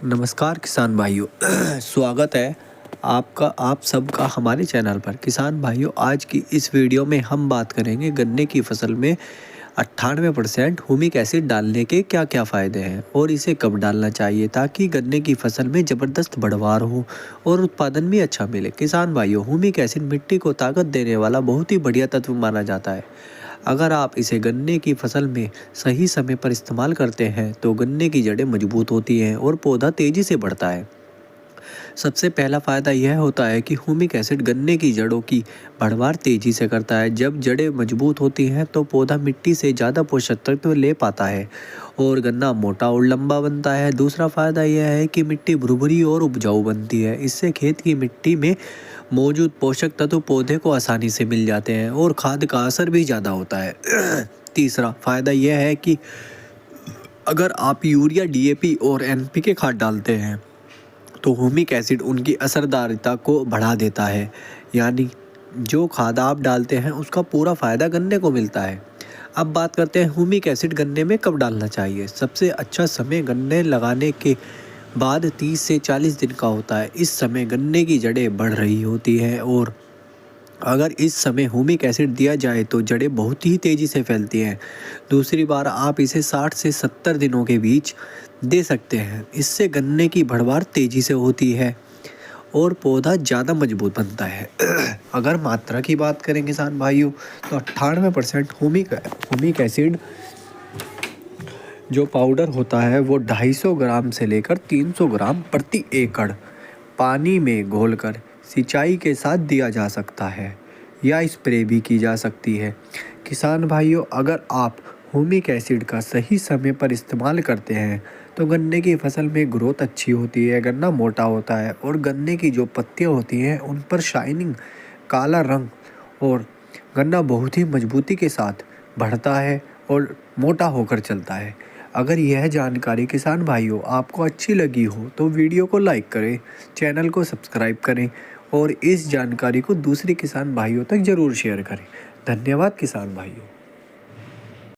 नमस्कार किसान भाइयों। स्वागत है आप सबका हमारे चैनल पर। किसान भाइयों, आज की इस वीडियो में हम बात करेंगे गन्ने की फसल में 98% हुमिक एसिड डालने के क्या क्या फ़ायदे हैं और इसे कब डालना चाहिए ताकि गन्ने की फसल में ज़बरदस्त बढ़वार हो और उत्पादन भी अच्छा मिले। किसान भाइयों, हुमिक एसिड मिट्टी को ताकत देने वाला बहुत ही बढ़िया तत्व माना जाता है। अगर आप इसे गन्ने की फसल में सही समय पर इस्तेमाल करते हैं तो गन्ने की जड़ें मजबूत होती हैं और पौधा तेजी से बढ़ता है। सबसे पहला फ़ायदा यह होता है कि हुमिक एसिड गन्ने की जड़ों की बढ़वार तेजी से करता है। जब जड़ें मजबूत होती हैं तो पौधा मिट्टी से ज़्यादा पोषक तत्व ले पाता है और गन्ना मोटा और लंबा बनता है। दूसरा फ़ायदा यह है कि मिट्टी भुरभुरी और उपजाऊ बनती है। इससे खेत की मिट्टी में मौजूद पोषक तत्व पौधे को आसानी से मिल जाते हैं और खाद का असर भी ज़्यादा होता है। तीसरा फ़ायदा यह है कि अगर आप यूरिया, डीएपी और एनपीके खाद डालते हैं तो हुमिक एसिड उनकी असरदारिता को बढ़ा देता है, यानी जो खाद आप डालते हैं उसका पूरा फ़ायदा गन्ने को मिलता है। अब बात करते हैं हुमिक एसिड गन्ने में कब डालना चाहिए। सबसे अच्छा समय गन्ने लगाने के बाद 30 से 40 दिन का होता है। इस समय गन्ने की जड़ें बढ़ रही होती हैं और अगर इस समय हुमिक एसिड दिया जाए तो जड़ें बहुत ही तेज़ी से फैलती हैं। दूसरी बार आप इसे 60 से 70 दिनों के बीच दे सकते हैं। इससे गन्ने की बढ़वार तेज़ी से होती है और पौधा ज़्यादा मजबूत बनता है। अगर मात्रा की बात करें किसान भाइयों तो 98% हुमिक एसिड जो पाउडर होता है वो 250 ग्राम से लेकर 300 ग्राम प्रति एकड़ पानी में घोलकर सिंचाई के साथ दिया जा सकता है या स्प्रे भी की जा सकती है। किसान भाइयों, अगर आप हुमिक एसिड का सही समय पर इस्तेमाल करते हैं तो गन्ने की फसल में ग्रोथ अच्छी होती है, गन्ना मोटा होता है और गन्ने की जो पत्तियां होती हैं उन पर शाइनिंग, काला रंग और गन्ना बहुत ही मजबूती के साथ बढ़ता है और मोटा होकर चलता है। अगर यह जानकारी किसान भाइयों आपको अच्छी लगी हो तो वीडियो को लाइक करें, चैनल को सब्सक्राइब करें और इस जानकारी को दूसरे किसान भाइयों तक ज़रूर शेयर करें। धन्यवाद किसान भाइयों।